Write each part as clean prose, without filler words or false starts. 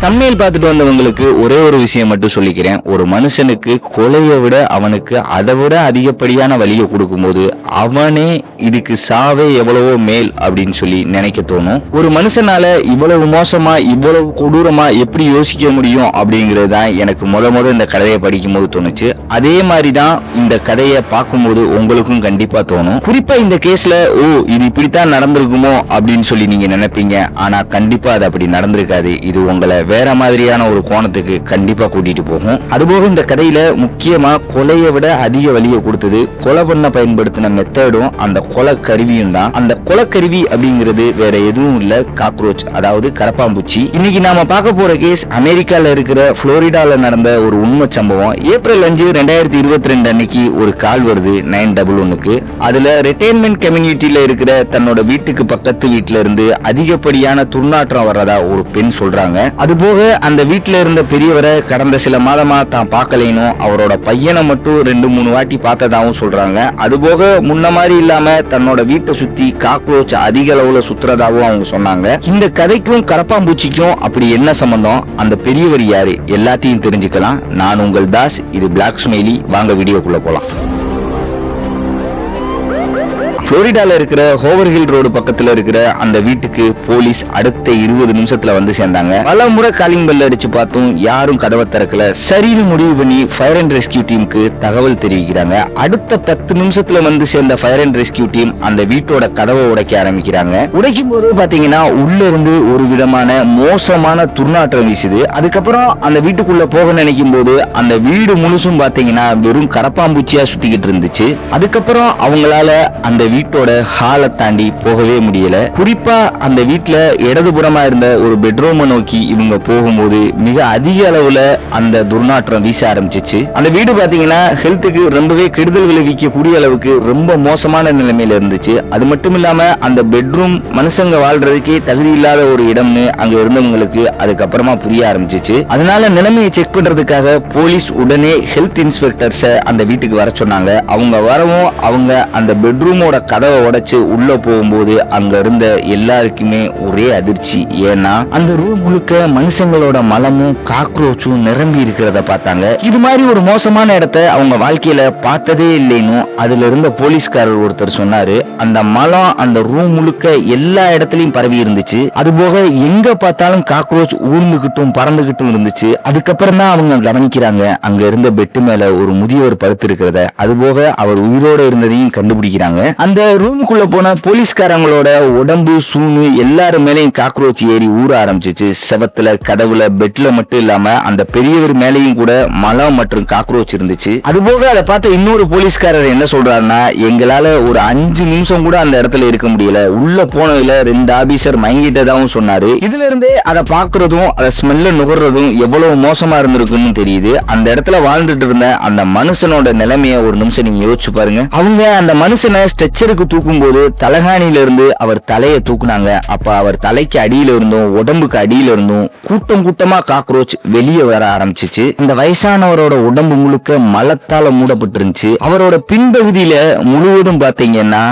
Thumbnail பார்த்துட்டு வந்தவங்களுக்கு ஒரே ஒரு விஷயம் மட்டும் சொல்லிக்கிறேன். ஒரு மனுஷனுக்கு கொலையை விட அவனுக்கு அதை விட அதிகப்படியான வலியை கொடுக்கும்போது அவனே இதுக்கு சாவே எவ்வளவோ மேல் அப்படின்னு சொல்லி நினைக்க தோணும். ஒரு மனுஷனால இவ்வளவு மோசமா இவ்வளவு கொடூரமா எப்படி யோசிக்க முடியும் அப்படிங்கிறது தான் எனக்கு முத இந்த கதையை படிக்கும் போது தோணுச்சு. அதே மாதிரிதான் இந்த கதையை பார்க்கும்போது உங்களுக்கும் கண்டிப்பா தோணும். குறிப்பா இந்த கேஸ்ல இது இப்படித்தான் நடந்திருக்குமோ அப்படின்னு சொல்லி நீங்க நினைப்பீங்க. ஆனா கண்டிப்பா அது அப்படி நடந்திருக்காது. இது உங்களை வேற மாதிரியான ஒரு கோணத்துக்கு கண்டிப்பா கூட்டிட்டு போகும். அதுபோக இந்த கதையில முக்கியமா கொலையை விட அதிக வலியை கொடுத்தது கொலை பண்ண பயன்படுத்தின மெத்தடும் அந்த கொலை கருவியும் தான். அந்த கொலை கருவி அப்படிங்கிறது வேற எதுவும் இல்ல, காக்ரோச், அதாவது கரப்பாம்பூச்சி. இன்னைக்கு நாம பார்க்க போற கேஸ் அமெரிக்கால இருக்கிற புளோரிடால நடந்த ஒரு உண்மை சம்பவம். ஏப்ரல் 5, 2022 அன்னைக்கு ஒரு கால் வருது 911க்கு. அதுல ரிட்டையர்மெண்ட் கம்யூனிட்டியில இருக்கிற தன்னோட வீட்டுக்கு பக்கத்து வீட்டுல இருந்து அதிகப்படியான துர்நாற்றம் வர்றதா ஒரு பெண் சொல்றாங்க. அதுபோக அந்த வீட்டுல இருந்த பெரியவரை கடந்த சில மாதமா தான் பார்க்கலைனும் அவரோட பையனை மட்டும் 2-3 வாட்டி பார்த்ததாவும் சொல்றாங்க. அதுபோக முன்ன மாதிரி இல்லாம தன்னோட வீட்டை சுத்தி காக்ரோச் அதிக அளவுல சுத்துறதாவும் அவங்க சொன்னாங்க. இந்த கதைக்கும் கரப்பாம்பூச்சிக்கும் அப்படி என்ன சம்பந்தம், அந்த பெரியவர் யாரு, எல்லாத்தையும் தெரிஞ்சுக்கலாம். நான் உங்கள் தாஸ், இது பிளாக் ஸ்மைலி. வாங்க வீடியோக்குள்ள போலாம். புளோரிடால இருக்கிற ஹோவர்ஹில் ரோடு பக்கத்துல இருக்கிற அந்த வீட்டுக்கு போலீஸ் அடுத்த 20 நிமிஷத்துல வந்து சேர்ந்தாங்க. பல முறை காலிங் பெல் அடிச்சு பார்த்தும் யாரும் கதவை திறக்கல. சரின்னு முடிவு பண்ணி ஃபயர் அண்ட் ரெஸ்கியூ டீமுக்கு தகவல் தெரிவிக்கிறாங்க. அடுத்த 10 நிமிஷத்துல வந்து சேர்ந்த ஃபயர் அண்ட் ரெஸ்கியூ டீம் அந்த வீட்டோட கதவை உடைக்க ஆரம்பிக்கிறாங்க. உடைக்கும் போது பாத்தீங்கன்னா உள்ள இருந்து ஒரு விதமான மோசமான துர்நாற்றம் வீசுது. அதுக்கப்புறம் அந்த வீட்டுக்குள்ள போக நினைக்கும் போது அந்த வீடு முழுசும் பாத்தீங்கன்னா வெறும் கரப்பாம்பூச்சியா சுத்திக்கிட்டு இருந்துச்சு. அதுக்கப்புறம் அவங்களால அந்த வீட்டோட ஹாலை தாண்டி போகவே முடியல. குறிப்பா அந்த வீட்டுல இடதுபுறமா இருந்த ஒரு பெட்ரூமை நோக்கி இவங்க போகும்போது மிக அதிக அளவுல அந்த துர்நாற்றம் வீச ஆரம்பிச்சிச்சு. அந்த வீடு பாத்தீங்கன்னா ஹெல்த்துக்கு ரொம்பவே கெடுதல் விளைவிக்கக்கூடிய அளவுக்கு ரொம்ப மோசமான நிலைமையில இருந்துச்சு. அது மட்டும் இல்லாம அந்த பெட்ரூம் மனுஷங்க வாழ்றதுக்கே தகுதி இல்லாத ஒரு இடம்னு அங்க இருந்தவங்களுக்கு அதுக்கப்புறமா புரிய ஆரம்பிச்சிச்சு. அதனால நிலைமையை செக் பண்றதுக்காக போலீஸ் உடனே ஹெல்த் இன்ஸ்பெக்டர்ஸ அந்த வீட்டுக்கு வர சொன்னாங்க. அவங்க வரவும் அவங்க அந்த பெட்ரூமோட கதவை உடைச்சு உள்ள போகும்போது அங்க இருந்த எல்லாருக்குமே ஒரே அதிர்ச்சி. ஏன்னா அந்த ரூம் முழுக்க மனுஷங்களோட மலமும் காக்ரோச்சும் நிரம்பி இருக்கிறத பார்த்தாங்க. இது மாதிரி ஒரு மோசமான இடத்தை அவங்க வாழ்க்கையில பார்த்ததே இல்லைன்னு அதுல இருந்த போலீஸ்காரர் ஒருத்தர் சொன்னாரு. அந்த மலம் அந்த ரூம் முழுக்க எல்லா இடத்துலயும் பரவி இருந்துச்சு. அதுபோக எங்க பார்த்தாலும் காக்ரோச் ஊர்ந்துகிட்டும் பறந்துகிட்டும் இருந்துச்சு. அதுக்கப்புறம் தான் அவங்க கவனிக்கிறாங்க அங்க இருந்த பெட்டு மேல ஒரு முதியவர் படுத்து இருக்கிறத. அதுபோக அவர் உயிரோட இருந்ததையும் கண்டுபிடிக்கிறாங்க. அந்த ரூமுக்குள்ள போன போலீஸ்காரங்களோட உடம்பு சூணு எல்லாரு மேலையும் காக்ரோச் ஏறி ஊற ஆரம்பிச்சிச்சு. செவத்துல, கதவுல, பெட்ல மட்டும் இல்லாம அந்த பெரியவர் மேலையும் கூட மலம் மற்றும் காக்ரோச் இருந்துச்சு. அதுபோக அதை பார்த்த இன்னொரு போலீஸ்காரர் என்ன சொல்றாருன்னா, எங்களால ஒரு 5 நிமிஷம் கூட அந்த இடத்துல இருக்க முடியல. உள்ள போனதுல 2 ஆபீசர் மயங்கிட்டதாகவும் சொன்னாரு. இதுல இருந்தே அதை பாக்குறதும் அதை ஸ்மெல்ல நுகர்றதும் எவ்வளவு மோசமா இருந்திருக்குன்னு தெரியுது. அந்த இடத்துல வாழ்ந்துட்டு இருந்த அந்த மனுஷனோட நிலைமைய ஒரு நிமிஷம் நீங்க யோசிச்சு பாருங்க. அவங்க அந்த மனுஷனை ஸ்ட்ரெச்சருக்கு தூக்கும் போது தலகாணியில இருந்து அவர் தலையை தூக்குனாங்க. அப்ப அவர் தலைக்கு அடியில இருந்தும் உடம்புக்கு அடியில இருந்தும் கூட்டம் கூட்டமா காக்ரோச் வெளியே வர ஆரம்பிச்சிச்சு. இந்த வயசானவரோட உடம்பு முழுக்க மலத்தால மூடப்பட்டிருந்துச்சு. அவரோட பின்பகுதியில முழுவதும் பாத்தீங்கன்னா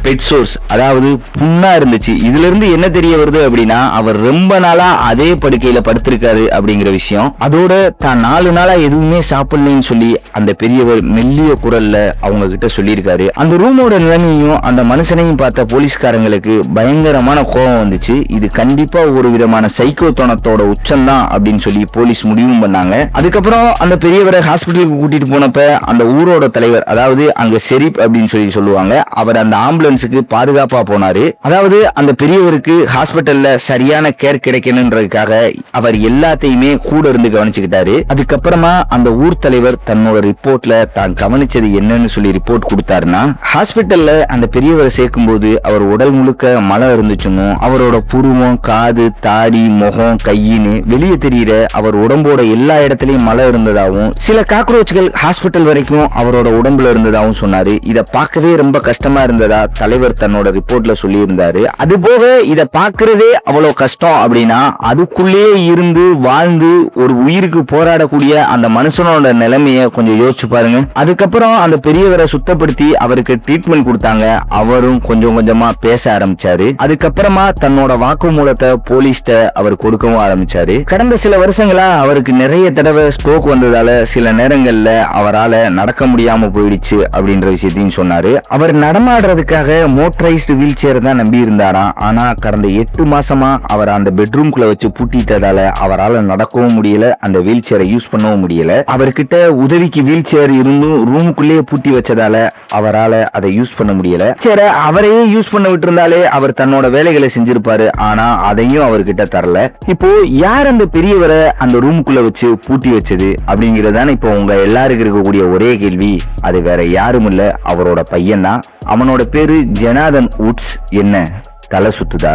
பெட் சோர்ஸ், அதாவது புண்ணா இருந்துச்சு. இதுல இருந்து என்ன தெரிய வருது அப்படின்னா அவர் ரொம்ப நாளா அதே படுக்கையில படுத்திருக்காரு அப்படிங்கிற விஷயம். அதோட தான் 4 நாளா எதுவுமே சாப்பிடலன்னு சொல்லி அந்த பெரியவர் மெல்லிய குரல்ல அவங்க கிட்ட சொல்லியிருக்காரு. அந்த ரூமோட நிலைமையும் அந்த மனுஷனையும் பார்த்த போலீஸ்காரங்களுக்கு பயங்கரமான கோபம் வந்துச்சு. இது கண்டிப்பா ஒரு விதமான சைக்கோத்தனத்தோட உச்சம்தான் அப்படின்னு சொல்லி போலீஸ் முடிவும் பண்ணாங்க. அதுக்கப்புறம் அந்த பெரியவரை ஹாஸ்பிட்டலுக்கு கூட்டிட்டு போனப்ப அந்த ஊரோட தலைவர், அதாவது அங்க ஷெரீப் அப்படின்னு சொல்லி சொல்லுவாங்க, அவர் அந்த ஆம்புலன்ஸுக்கு பாதுகாப்பா போனாரு. அதாவது அந்த பெரியவருக்கு ஹாஸ்பிட்டல்ல சரியான கேர் கிடைக்கணும்ன்றதுக்காக அவர் எல்லாத்தையுமே கூட இருந்து கவனிச்சுக்கிட்டாரு. அதுக்கப்புறமா அந்த ஊர் தலைவர் தன்னோட ரிப்போர்ட்ல தான் கவனிச்சது என்னன்னு சொல்லி ரிப்போர்ட் கொடுத்தாருன்னா, ஹாஸ்பிட்டல்ல அந்த பெரியவரை சேர்க்கும் போது அவர் உடல் முழுக்க மலம் இருந்துச்சுன்னு, அவரோட புருவம், காது, தாடி, முகம், கையின்னு வெளியே தெரிகிற அவர் உடம்போட எல்லா இடத்துலயும் மலம் இருந்ததாகவும் சில காக்ரோச்கள் ஹாஸ்பிட்டல் வரைக்கும் அவரோட உடம்புல இருந்ததாகவும் சொன்னாரு. இத பார்க்கவே ரொம்ப கஷ்டமா இருந்ததா தலைவர் தன்னோட ரிப்போர்ட்ல சொல்லி இருந்தாரு. அது போக இத பாக்குறதே அவ்வளவு கஷ்டம் அப்படின்னா அதுக்குள்ளேயே இருந்து வாழ்ந்து ஒரு உயிருக்கு போராடக்கூடிய அந்த மனுஷனோட நிலைமைய கொஞ்சம் யோசிச்சு பாருங்க. அதுக்கப்புறம் அந்த பெரியவரை சுத்தப்படுத்தி அவருக்கு ட்ரீட்மெண்ட் கொடுத்தாங்க. அவரும் கொஞ்சம் கொஞ்சமா பேச ஆரம்பிச்சாரு. அதுக்கப்புறமா தன்னோட வாக்குமூலத்தை போலீஸ்ட அவர் கொடுக்கவும் ஆரம்பிச்சாரு. கடந்த சில வருஷங்களா அவருக்கு நிறைய தடவை ஸ்ட்ரோக் வந்ததால சில நேரங்கள்ல அவரால நடக்க முடியாம போயிடுச்சு அப்படின்ற விஷயத்தையும் சொன்னாரு. அவர் நடமாடுறதுக்காக மோட்டரைஸ்டு வீல் சேர் தான் நம்பி இருந்தாராம். ஆனா கடந்த 8 மாசமா அவர் அந்த பெட்ரூம்குள்ள வச்சு பூட்டிட்டதால அவரால் நடக்கவும் முடியல, அந்த வீல் சேரை யூஸ் பண்ணவும் முடியல. அவர்கிட்ட உதவிக்கு வீல் சேர் இருந்தும் ரூமுக்குள்ளேயே பூட்டி வச்சதால அவரால் அதை யூஸ் பண்ண முடியல. சேரை அவரையே யூஸ் பண்ண விட்டு இருந்தாலே அவர் தன்னோட வேலைகளை செஞ்சிருப்பாரு. ஆனா அதையும் அவர்கிட்ட தரல. இப்போ யார் அந்த பெரியவரை அந்த ரூமுக்குள்ள வச்சு பூட்டி வச்சது அப்படிங்கறதான இப்போ உங்க எல்லாருக்கும் இருக்கக்கூடிய ஒரே கேள்வி. அது வேற யாரும் இல்ல, அவரோட பையன் தான். அவனோட பேரு ஜனாதன் உட்ஸ். என்ன தலை சுத்துதா?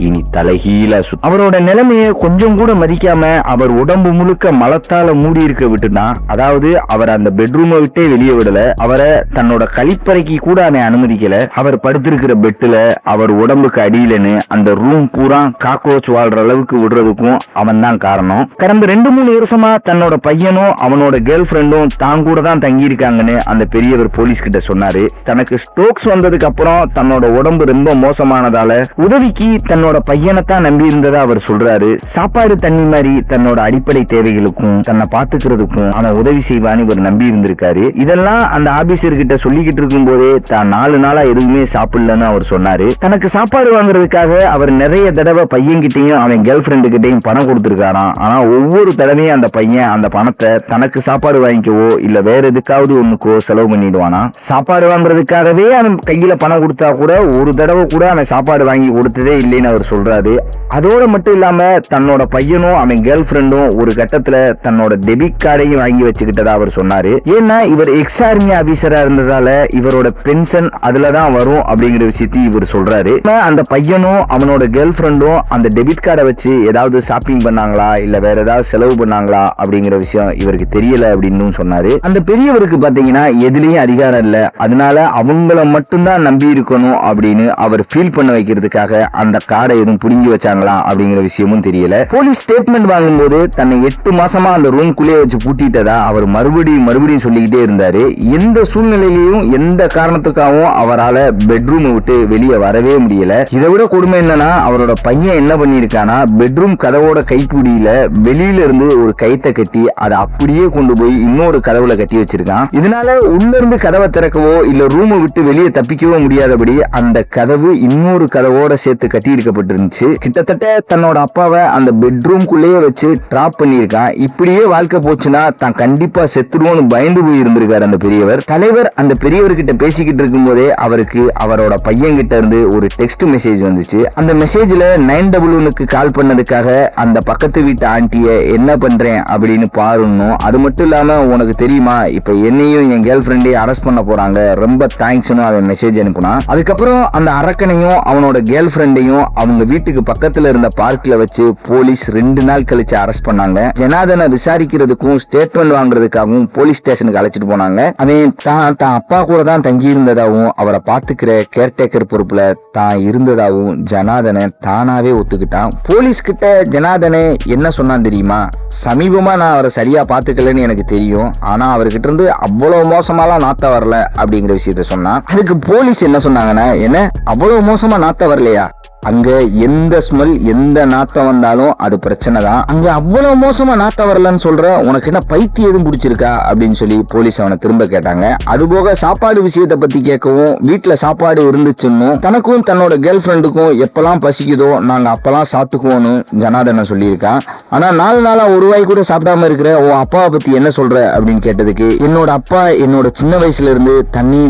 இனி தலைகீழ சுத்து. அவரோட நிலைமையை கொஞ்சம் கூட மதிக்காம அவர் உடம்பு முழுக்க மலத்தால மூடி இருக்க விட்டுதான். அதாவது அவர் அந்த பெட்ரூமை விட்டே வெளியே விடல. அவரை தன்னோட கழிப்பறைக்கு கூட அவன் அனுமதிக்கல. அவர் படுத்திருக்கிற பெட்டுல அவர் உடம்புக்கு அடியிலன்னு அந்த ரூம் பூரா காக்ரோச் வாழ்ற அளவுக்கு விடுறதுக்கும் அவன் தான் காரணம். கடந்த 2-3 வருஷமா தன்னோட பையனும் அவனோட கேர்ள் ஃபிரெண்டும் தான் கூட தான் தங்கி இருக்காங்கன்னு அந்த பெரியவர் போலீஸ் கிட்ட சொன்னாரு. தனக்கு ஸ்ட்ரோக்ஸ் வந்ததுக்கு அப்புறம் தன்னோட உடம்பு ரொம்ப மோசமானதால உதவிக்கு தன்னோட பையனைத்தான் நம்பி இருந்ததா அவர் சொல்றாரு. சாப்பாடு தண்ணி மாதிரி தன்னோட அடிப்படை தேவைகளுக்கும் தன்னை பாத்துக்கிறதுக்கும் அவன் உதவி செய்வான்னு இவர் நம்பி இருந்திருக்காரு. இதெல்லாம் அந்த ஆபீசர் கிட்ட சொல்லிக்கிட்டு இருக்கும் போதே தான் 4 நாளா எதுவுமே சாப்பிடலன்னு அவர் சொன்னாரு. தனக்கு சாப்பாடு வாங்குறதுக்காக அவர் நிறைய தடவை பையன் கிட்டையும் அவன் கேர்ள் ஃபிரெண்டு கிட்டையும் பணம் கொடுத்திருக்காராம். ஆனா ஒவ்வொரு தடவையும் அந்த பையன் அந்த பணத்தை தனக்கு சாப்பாடு வாங்கிக்கவோ இல்ல வேற எதுக்காவது ஒண்ணுக்கோ செலவு பண்ணிடுவானா. சாப்பாடு வாங்குறதுக்காகவே அவன் கையில பணம் கொடுத்தா கூட ஒரு தடவை கூட அவன் சாப்பாடு வாங்கி கொடுத்ததே இல்லைன்னு அவர் சொல்றாரு. அதோட மட்டும் இல்லாம தன்னோட பையனும் அவன் கேர்ள் ஃபிரெண்டும் ஒரு கட்டத்துல தன்னோட டெபிட் கார்டையும் வாங்கி வச்சுக்கிட்டதா அவர் சொன்னாரு. ஏன்னா இவர் எக்ஸ் ஆர்மி ஆபீசரா இருந்ததால இவரோட பென்ஷன் அதுலதான் வரும் அப்படிங்கிற விஷயத்தையும் இவர் சொல்றாரு. அந்த பையனும் அவனோட கேர்ள் ஃபிரெண்டும் அந்த டெபிட் கார்டை வச்சு ஏதாவது ஷாப்பிங் பண்ணாங்களா இல்ல வேற ஏதாவது செலவு பண்ணாங்களா அப்படிங்கிற விஷயம் இவருக்கு தெரியல அப்படின்னு சொன்னாரு. அந்த பெரியவருக்கு பாத்தீங்கன்னா எதுலயும் அதிகாரம் இல்ல, அதனால அவங்கள மட்டும்தான் நம்பி இருக்கணும் அப்படின்னு அவர் ஃபீல் பண்ண வைக்கிறதுக்காக அந்த கார்டை எதுவும் புடுங்கி வச்சாங்களா அப்படிங்கிற விஷயமும் தெரியல. போலீஸ் ஸ்டேட்மெண்ட் வாங்கும்போது தன்னை 8 மாசமா அந்த ரூம்குள்ளேயே வச்சு பூட்டிட்டதா அவர் மறுபடியும் சொல்லிக்கிட்டே இருந்தாரு. எந்த சூழ்நிலையிலையும் எந்த காரணத்துக்காகவும் அவரால் பெட்ரூமை விட்டு வெளியே வரவே முடியல. இதை விட கொடுமை என்னன்னா அவரோட பையன் என்ன பண்ணிருக்கானா பெட்ரூம் கதவோட கைப்பிடியில வெளியில இருந்து ஒரு கயித்தை கட்டி அதை அப்படியே கொண்டு போய் இன்னொரு கதவுல கட்டி வச்சிருக்கான். இதனால உள்ள இருந்து கதவை திறக்கவோ இல்ல ரூமை விட்டு வெளியே தப்பிக்கவோ முடியாதபடி அந்த கதவு இன்னொரு கதவோட சேர்த்து கட்டி இருக்கப்பட்டிருந்துச்சு. கிட்டத்தட்ட தன்னோட அப்பாவை அந்த பெட்ரூம்குள்ளேயே வச்சு டிராப் பண்ணியிருக்கான். இப்படியே வாழ்க்கை போச்சுன்னா தான் கண்டிப்பா செத்துருவோன்னு பயந்து போய் இருந்திருக்காரு அந்த பெரியவர். தலைவர் அந்த பெரியவர்கிட்ட பேசிக்கிட்டு இருக்கும் போதே அவருக்கு அவரோட பையன் கிட்ட இருந்து ஒரு டெக்ஸ்ட் மெசேஜ் வந்துச்சு. அந்த மெசேஜ்ல 911க்கு கால் பண்ணதுக்காக அந்த பக்கத்து வீட்டு ஆண்டிய என்ன பண்றேன் அப்படின்னு பாருன்னு, அது மட்டும் இல்லாம உனக்கு தெரியுமா இப்ப என்னையும் என் கேர்ள் ஃபிரெண்டையும் அரெஸ்ட் பண்ண போறாங்க, ரொம்ப தேங்க்ஸ்னு அவன் மெசேஜ் அனுப்புனா. அதுக்கப்புறம் அந்த அரக்கனையும் அவனோட கேர்ள் ஃபிரெண்டையும் அவங்க வீட்டுக்கு பக்கத்துல இருந்த பார்க்ல வச்சு போலீஸ் 2 நாள் கழிச்சு அரெஸ்ட் பண்ணாங்க. ஜனாதனை விசாரிக்கிறதுக்கும் ஸ்டேட்மெண்ட் வாங்குறதுக்காகவும் போலீஸ் ஸ்டேஷனுக்கு அழைச்சிட்டு போனாங்க. அவன் தான் அப்பா கூட தான் தங்கி இருந்ததாகவும் அவரை பாத்துக்கிற கேர்டேக்கர் பொறுப்புல தான் இருந்ததாகவும் ஜனாதனை தானாவே ஒத்துக்கிட்டான். போலீஸ் கிட்ட ஜனாதனை என்ன சொன்னான் தெரியுமா? சமீபமா நான் அவரை சரியா பாத்துக்கலன்னு எனக்கு தெரியும், ஆனா அவர்கிட்ட இருந்து அவ்வளவு மோசமாலாம் நாத்த வரல அப்படிங்கிற விஷயத்த சொன்னான். அதுக்கு போலீஸ் என்ன சொன்னாங்கன்னா, என்ன அவ்வளவு மோசமா நாத்த வரலையா? அங்க எந்த ஸ்மெல் எந்த நாத்தம் வந்தாலும் அது பிரச்சனை தான். அங்க அவ்வளவு மோசமா நாத்தம் வரலன்னு சொல்ற, உனக்கு என்ன பைத்தியம் எதுவும் பிடிச்சிருக்கா அப்படின்னு சொல்லி போலீஸ் அவனை திரும்ப கேட்டாங்க. அதுபோக சாப்பாடு விஷயத்தை பத்தி கேட்கவும் வீட்டுல சாப்பாடு இருந்துச்சுன்னு தனக்கும் தன்னோட கேர்ள் ஃபிரெண்டுக்கும் எப்பெல்லாம் பசிக்குதோ நாங்க அப்பெல்லாம் சாப்பிட்டுக்குவோன்னு ஜனாதன சொல்லியிருக்கான். ஆனா 4 நாளா ஒரு வாய் கூட சாப்பிடாம இருக்கிற உன் அப்பாவை பத்தி என்ன சொல்ற அப்படின்னு கேட்டதுக்கு, என்னோட அப்பா என்னோட சின்ன வயசுல இருந்து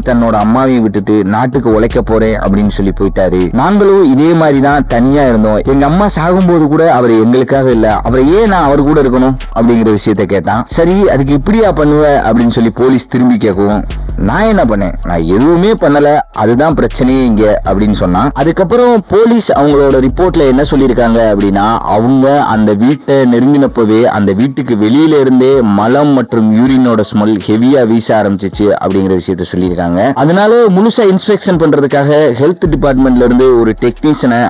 தன்னோட அம்மாவையும் விட்டுட்டு நாட்டுக்கு உழைக்க போறேன் அப்படின்னு சொல்லி போயிட்டாரு. நாங்களும் இதே மாதிரிதான் தனியா இருந்தோம். எங்க அம்மா சாகும்போது கூட அவர் எங்களுக்காக இல்ல, அவரை ஏன் நான் அவர் கூட இருக்கணும் அப்படிங்கிற விஷயத்த கேட்டான். சரி அதுக்கு இப்படியா பண்ணுவ அப்படின்னு சொல்லி போலீஸ் திரும்பி கேட்கவும், நான் என்ன பண்ணேன், நான் எதுவுமே பண்ணல, அதுதான் பிரச்சனையே இங்க அப்படின்னு சொன்னான். அதுக்கப்புறம் போலீஸ் அவங்களோட ரிப்போர்ட்ல என்ன சொல்லியிருக்காங்க அப்படின்னா, அவங்க அந்த வீட்டை நெருங்கினப்பவே அந்த வீட்டுக்கு வெளியில இருந்தே மலம் மற்றும் யூரினோட ஸ்மெல் ஹெவியா வீச ஆரம்பிச்சிச்சு அப்படிங்கிற விஷயத்த சொல்லியிருக்காங்க. அதனால முழுசா இன்ஸ்பெக்ஷன் பண்றதுக்காக ஹெல்த் டிபார்ட்மெண்ட்ல இருந்து ஒரு டெக்னீஷியனை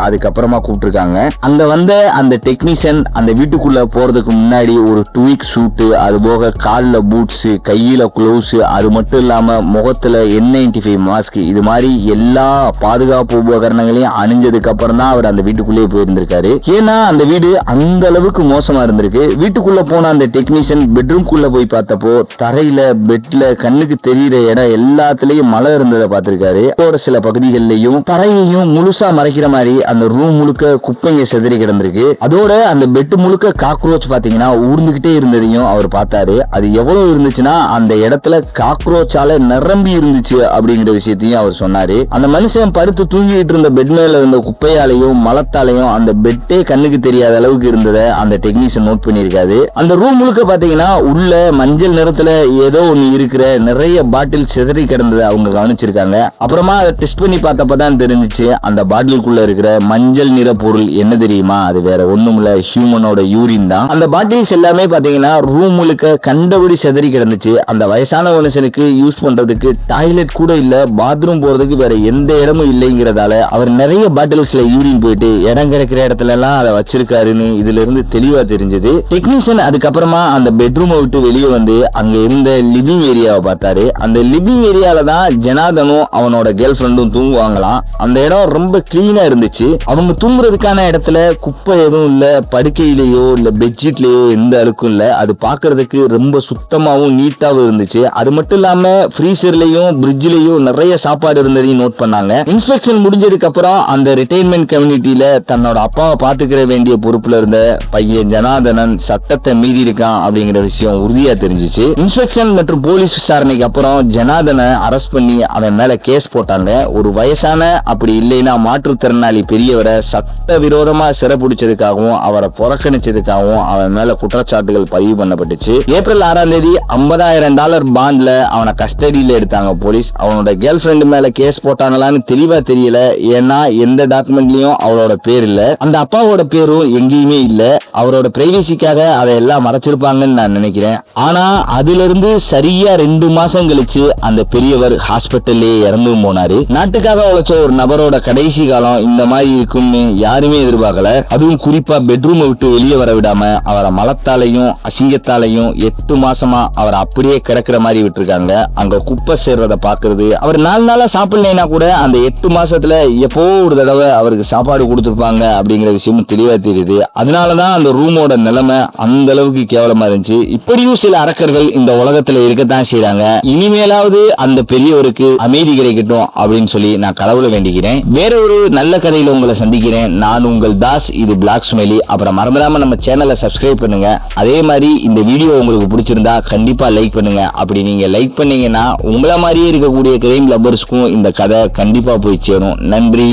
அதுக்கப்புறமா கூப்பிட்டுருக்காங்க. அங்க வந்த அந்த டெக்னீஷியன் அந்த வீட்டுக்குள்ள போறதுக்கு முன்னாடி ஒரு 2 week சூட்டு, அது போக கால்ல பூட்ஸ், கையில குளோஸ், அது மட்டும் இல்லாம முகத்துல N95 மாஸ்க், இது மாதிரி எல்லா பாதுகாப்பு உபகரணங்களையும் அணிஞ்சதுக்கு அப்புறம் தான் அவர் அந்த வீட்டுக்குள்ளேயே போயிருந்திருக்காரு. ஏன்னா அந்த வீடு அந்த அளவுக்கு மோசமா இருந்திருக்கு. வீட்டுக்குள்ள போன அந்த டெக்னீஷியன் பெட்ரூம்குள்ள போய் பார்த்தப்போ தரையில, பெட்ல, கண்ணுக்கு தெரியிற இடம் எல்லாத்துலயும் மழை இருந்ததை பார்த்திருக்காரு. ஒரு சில பகுதிகளிலையும் தரையையும் முழுசா மறைக்கிற மாதிரி அந்த ரூம் முழுக்க குப்பைங்க செதறி கிடந்திருக்கு. அதோட அந்த பெட் முழுக்க காக்ரோச் பாத்தீங்கன்னா ஊர்ந்துகிட்டே இருந்ததையும் அவர் பார்த்தாரு. அது எவ்வளவு இருந்துச்சுன்னா அந்த இடத்துல காக்ரோச்சால நிரம்பி இருந்துச்சு அப்படிங்கிற விஷயத்தையும் அவர் சொன்னாரு. அந்த மனுஷன் படுத்து தூங்கிட்டு இருந்த பெட் மேல இருந்த குப்பையாலையும் மலத்தாலையும் அந்த பெட்டே கண்ணுக்கு தெரியாத அளவுக்கு இருந்ததை அந்த டெக்னீஷியன் நோட் பண்ணியிருக்காரு. அந்த ரூம் முழுக்க பாத்தீங்கன்னா உள்ள மஞ்சள் நிறத்துல ஏதோ ஒண்ணு இருக்கிற நிறைய பாட்டில் சிதறி கிடந்ததை அவங்க கவனிச்சிருக்காங்க. அப்புறமா அதை டெஸ்ட் பண்ணி பார்த்தப்பதான் தெரிஞ்சிச்சு அந்த பாட்டிலுக்குள்ள இருக்கிற மஞ்சள் நிற பொருள் என்ன தெரியுமா, அது வேற ஒண்ணும் இல்ல, ஹியூமனோட யூரின் தான். அந்த பாட்டில்ஸ் எல்லாமே பாத்தீங்கன்னா ரூம் முழுக்க கண்டபடி செதறி கிடந்துச்சு. அந்த வயசான மனுஷனுக்கு யூஸ் பண்றதுக்கு டாய்லெட் கூட இல்ல, பாத்ரூம் போறதுக்கு வேற எந்த இடமும் இல்லைங்கிறதால அவர் நிறைய பாட்டில்ஸ்ல யூரின் போயிட்டு இடம் கிடைக்கிற இடத்துல எல்லாம் அதை வச்சிருக்காருன்னு இதுல இருந்து தெளிவா தெரிஞ்சது. டெக்னீஷியன் அதுக்கப்புறமா அந்த பெட்ரூமை விட்டு வெளியே வந்து அங்க இருந்த லிவிங் ஏரியாவை பார்த்தாரு. அந்த லிவிங் ஏரியால தான் ஜனார்தனும் அவனோட கேர்ள் ஃப்ரெண்டும் தூங்குவாங்களாம். அந்த இடம் ரொம்ப கிளீனா இருந்துச்சு. அவங்க தூங்குறதுக்கான இடத்துல குப்பை எதுவும் இல்ல, படுக்கையிலேயோ இல்ல பெட்ஷீட்லயோ எந்த அழுக்கும் இல்ல. அது பாக்குறதுக்கு ரொம்ப சுத்தமாவும் நீட்டாவும் இருந்துச்சு. அது மட்டும் இல்லாம ஃப்ரீசர்லயும் பிரிட்ஜ்லயும் நிறைய சாப்பாடு இருந்ததையும் நோட் பண்ணாங்க. இன்ஸ்பெக்ஷன் முடிஞ்சதுக்கு அப்புறம் அந்த ரிட்டைன்மெண்ட் கம்யூனிட்டியில தன்னோட அப்பாவை பாத்துக்கிற வேண்டிய பொறுப்புல இருந்த பையன் ஜனார்தனன் சட்டத்தை மீறி இருக்கான் அப்படிங்கிற விஷயம் உறுதியா தெரிஞ்சிச்சு. இன்ஸ்பெக்ஷன் மற்றும் போலீஸ் விசாரணைக்கு அப்புறம் ஜனார்தனை அரெஸ்ட் பண்ணி அவன் மேல கேஸ் போட்டாங்க. ஒரு வயசான அப்படி இல்லைன்னா மாற்றுத்திறனாளி பெரியவரை சட்ட விரோதமா சிறைப்பிடிச்சதுக்காகவும் அவரை புறக்கணிச்சதுக்காகவும் அவன் மேல குற்றச்சாட்டுகள் பதிவு பண்ணப்பட்டுச்சு. ஏப்ரல் 6ஆம் தேதி $50,000 பாண்ட்ல அவனை கஸ்டடியில எடுத்தாங்க போலீஸ். அவனோட கேர்ள் ஃபிரெண்ட் மேல கேஸ் போட்டாங்களான்னு தெளிவா தெரியல. ஏன்னா எந்த டாக்குமெண்ட்லயும் அவளோட பேர் இல்ல, அந்த அப்பாவோட பேரும் எங்கேயுமே இல்ல. அவரோட பிரைவசிக்காக அதை எல்லாம் மறைச்சிருப்பாங்கன்னு நான் நினைக்கிறேன். ஆனா அதுல இருந்து சரியா 2 மாசம் கழிச்சு அந்த பெரியவர் ஹாஸ்பிட்டல்லே இறந்து போனாரு. நாட்டுக்காக உழைச்ச ஒரு நபரோட கடைசி காலம் இந்த மாதிரி இருக்கும்னு யாருமே எதிர்பார்க்கல. அதுவும் குறிப்பா பெட்ரூமை விட்டு வெளியே வர விடாம அவரை மலத்தாலையும் அசிங்கத்தாலையும் 8 மாசமா அவரை அப்படியே கிடக்கிற மாதிரி விட்டுருக்காங்க. அங்க குப்பை சேர்றத பாக்குறது, அவர் 4 நாளா சாப்பிடலைன்னா கூட அந்த 8 மாசத்துல எப்போ ஒரு தடவை அவருக்கு சாப்பாடு கொடுத்துருப்பாங்க அப்படிங்கிற விஷயமும் தெளிவா தெரியுது. அதனாலதான் அந்த ரூமோட நிலைமை அந்த அளவுக்கு கேவலமா இருந்துச்சு. இப்படியும் சில அரக்கர்கள் இந்த உலகத்துல இருக்கத்தான் செய்யறாங்க. இனிமேலாவது அந்த பெரியவருக்கு அமைதி கிடைக்கட்டும் அப்படின்னு சொல்லி நான் கடவுளை வேண்டிக்கிறேன். வேற ஒரு நல்ல கதையில உங்களை சந்திக்கிறேன். நான் உங்கள் தாஸ். இது பிளாக் ஸ்மைலி. அப்புறம் மறந்துடாம நம்ம சேனலை சப்ஸ்கிரைப் பண்ணுங்க. அதே மாதிரி இந்த வீடியோ உங்களுக்கு பிடிச்சிருந்தா கண்டிப்பா லைக் பண்ணுங்க. அப்படி நீங்க லைக் பண்ணீங்கன்னா உங்களை மாதிரியே இருக்கக்கூடிய கிரைம் லவ்வர்ஸ்க்கும் இந்த கதை கண்டிப்பா போய் சேரும். நன்றி.